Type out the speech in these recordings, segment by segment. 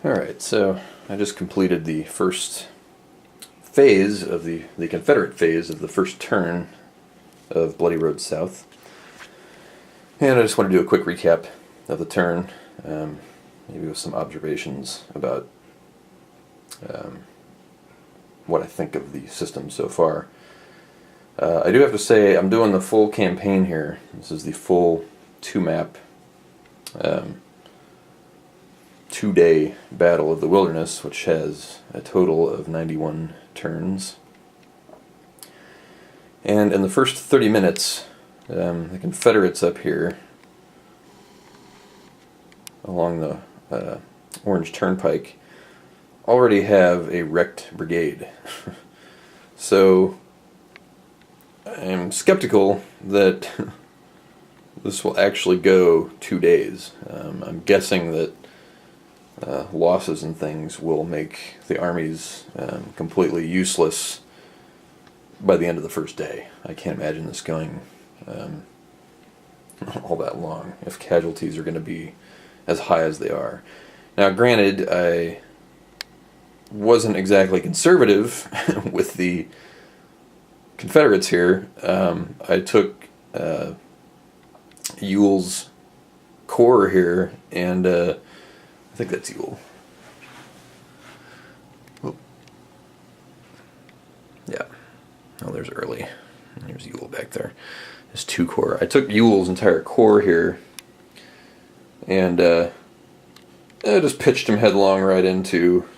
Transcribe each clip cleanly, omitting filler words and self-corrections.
Alright, so I just completed the first phase of the Confederate phase of the first turn of Bloody Road South. And I just want to do a quick recap of the turn, maybe with some observations about what I think of the system so far. I do have to say I'm doing the full campaign here. This is the full 2-map 2-day Battle of the Wilderness, which has a total of 91 turns. And in the first 30 minutes, the Confederates up here along the Orange Turnpike already have a wrecked brigade. So I'm skeptical that this will actually go 2 days. I'm guessing that losses and things will make the armies completely useless by the end of the first day. I can't imagine this going all that long if casualties are going to be as high as they are. Now, granted, I wasn't exactly conservative with the Confederates here. I took Ewell's corps here, and I think that's Ewell. Whoop. Yeah. Oh, there's Early. There's Ewell back there. There's 2 corps. I took Ewell's entire corps here, and I just pitched him headlong right into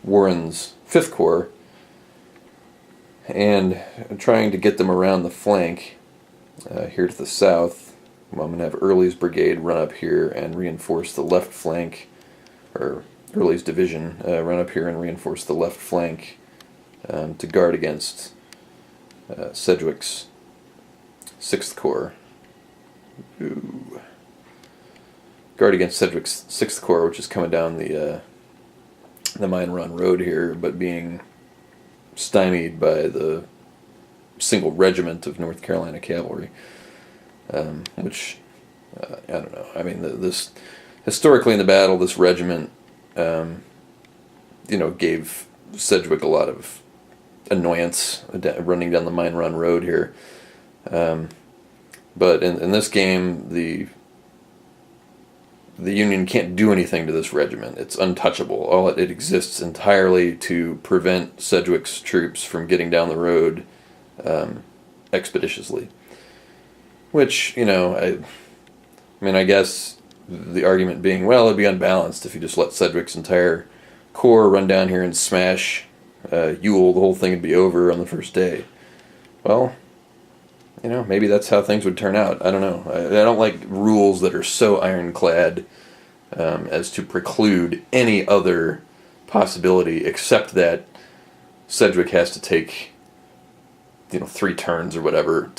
Warren's 5th Corps, and I'm trying to get them around the flank here to the south. I'm going to have Early's brigade run up here and reinforce the left flank, or Early's division run up here and reinforce the left flank to guard against Sedgwick's 6th Corps. Ooh. Guard against Sedgwick's 6th Corps, which is coming down the Mine Run Road here, but being stymied by the single regiment of North Carolina Cavalry, which I don't know. I mean, this historically in the battle, this regiment, gave Sedgwick a lot of annoyance running down the Mine Run Road here. But in this game, the Union can't do anything to this regiment. It's untouchable. It exists entirely to prevent Sedgwick's troops from getting down the road expeditiously. Which, I guess the argument being, well, it'd be unbalanced if you just let Sedgwick's entire corps run down here and smash Ewell. The whole thing would be over on the first day. Well, maybe that's how things would turn out. I don't know. I don't like rules that are so ironclad as to preclude any other possibility except that Sedgwick has to take 3 turns or whatever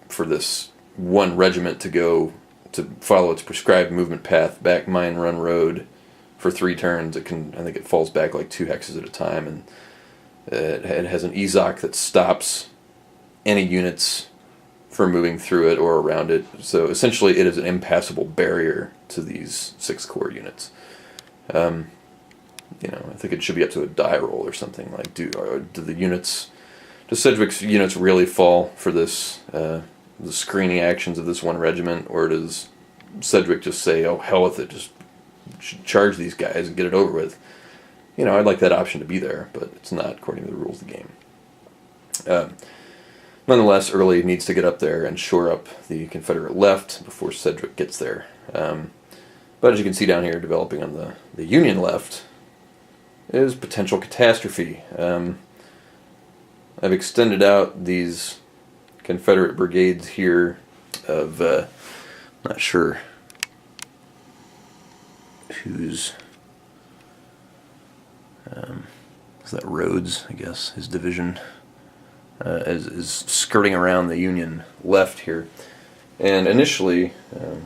for this one regiment to go to follow its prescribed movement path back Mine Run Road for 3 turns. I think it falls back like 2 hexes at a time, and it has an EZOC that stops any units from moving through it or around it. So essentially it is an impassable barrier to these 6 Corps units. I think it should be up to a die roll or something. Like, do Sedgwick's units really fall for this, the screening actions of this one regiment, or does Sedgwick just say, oh, hell with it, just charge these guys and get it over with? I'd like that option to be there, but it's not according to the rules of the game. Nonetheless, Early needs to get up there and shore up the Confederate left before Sedgwick gets there. But as you can see down here, developing on the Union left is potential catastrophe. I've extended out these Confederate brigades here of, not sure who's, is that Rhodes, I guess, his division. Is skirting around the Union left here. And initially,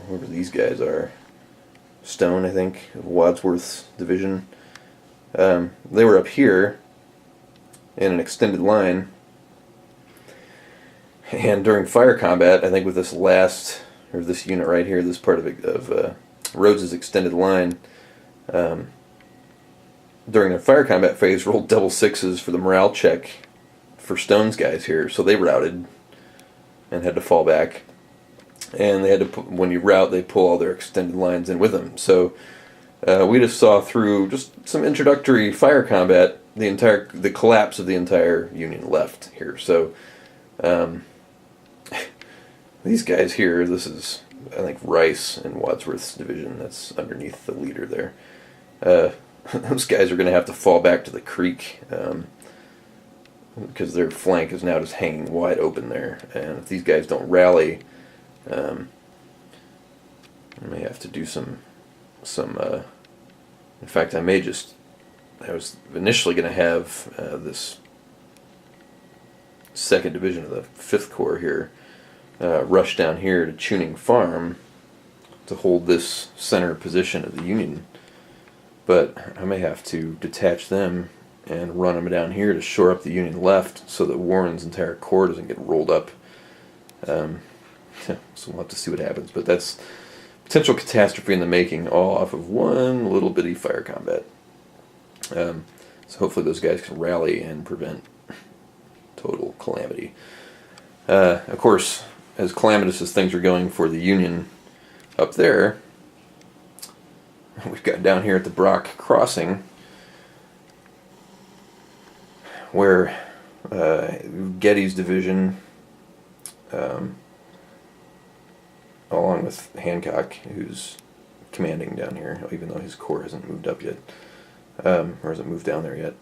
whoever these guys are, Stone, I think, of Wadsworth's division, they were up here in an extended line, and during fire combat, I think with this last or this unit right here, this part of Rhodes's extended line, during their fire combat phase, rolled double sixes for the morale check for Stone's guys here, so they routed and had to fall back. And they had to when you rout, they pull all their extended lines in with them. So we just saw through just some introductory fire combat the collapse of the entire Union left here. So these guys here, this is I think Rice and Wadsworth's division that's underneath the leader there. Those guys are going to have to fall back to the creek because their flank is now just hanging wide open there. And if these guys don't rally, I may have to do some. In fact, I was initially going to have this 2nd Division of the 5th Corps here rush down here to Tuning Farm to hold this center position of the Union. But I may have to detach them and run them down here to shore up the Union left so that Warren's entire corps doesn't get rolled up. So we'll have to see what happens. But that's potential catastrophe in the making, all off of one little bitty fire combat. So hopefully those guys can rally and prevent total calamity. Of course, as calamitous as things are going for the Union up there, we've got down here at the Brock Crossing, where Getty's division, along with Hancock, who's commanding down here, even though his corps hasn't moved up yet, or hasn't moved down there yet.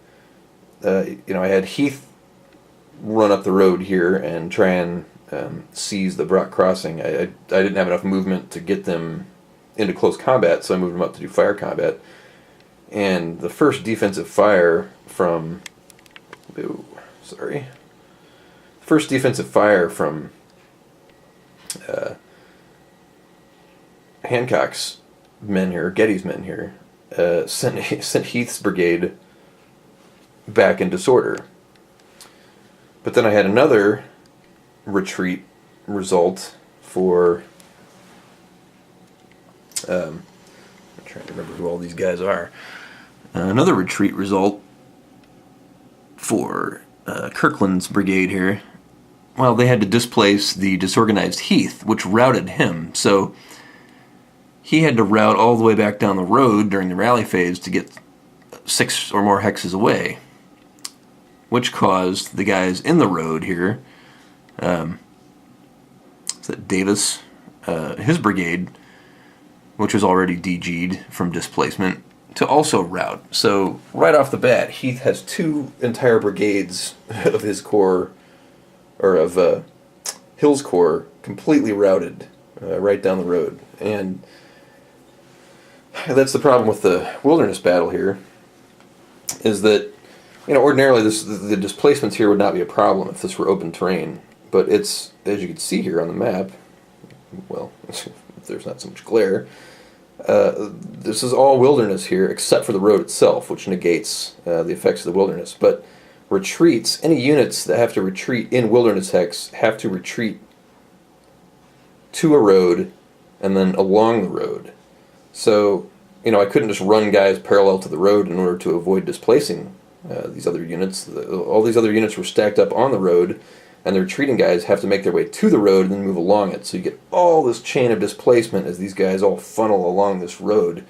I had Heath run up the road here and try and seize the Brock Crossing. I didn't have enough movement to get them into close combat, so I moved them up to do fire combat. And the first defensive fire from... First defensive fire from Hancock's men here, Getty's men here, sent Heath's brigade back in disorder. But then I had another retreat result for... I'm trying to remember who all these guys are. Another retreat result for Kirkland's brigade here. Well, they had to displace the disorganized Heath, which routed him. So he had to route all the way back down the road during the rally phase to get 6 or more hexes away, which caused the guys in the road here, is that Davis, his brigade, which was already DG'd from displacement, to also rout. So right off the bat, Heath has 2 entire brigades of his corps, or of Hill's corps, completely routed right down the road. And that's the problem with the wilderness battle here, is that, ordinarily the displacements here would not be a problem if this were open terrain. But it's, as you can see here on the map, well, if there's not so much glare, this is all wilderness here except for the road itself, which negates the effects of the wilderness. But retreats, any units that have to retreat in wilderness hex have to retreat to a road and then along the road. So, I couldn't just run guys parallel to the road in order to avoid displacing these other units. All these other units were stacked up on the road, and the retreating guys have to make their way to the road and then move along it. So you get all this chain of displacement as these guys all funnel along this road,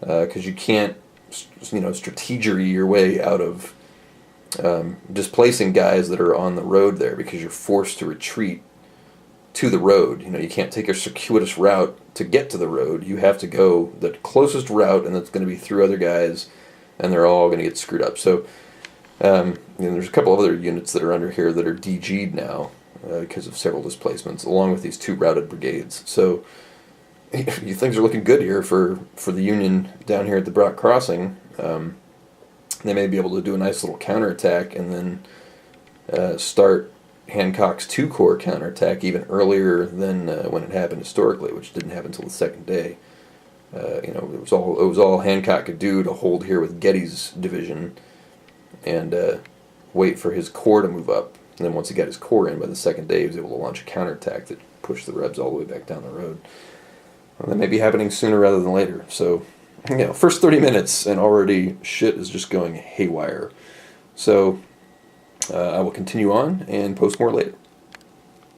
because you can't, strategery your way out of displacing guys that are on the road there, because you're forced to retreat to the road. You can't take a circuitous route to get to the road. You have to go the closest route, and that's going to be through other guys, and they're all going to get screwed up. So there's a couple of other units that are under here that are DG'd now because of several displacements, along with these 2 routed brigades. So things are looking good here for the Union down here at the Brock Crossing. They may be able to do a nice little counterattack and then start Hancock's 2 Corps counterattack even earlier than when it happened historically, which didn't happen until the 2nd day. It was all Hancock could do to hold here with Getty's division and wait for his corps to move up. And then once he got his corps in by the 2nd day, he was able to launch a counterattack that push the Rebs all the way back down the road. Well, that may be happening sooner rather than later. So, first 30 minutes and already shit is just going haywire. So, I will continue on and post more later.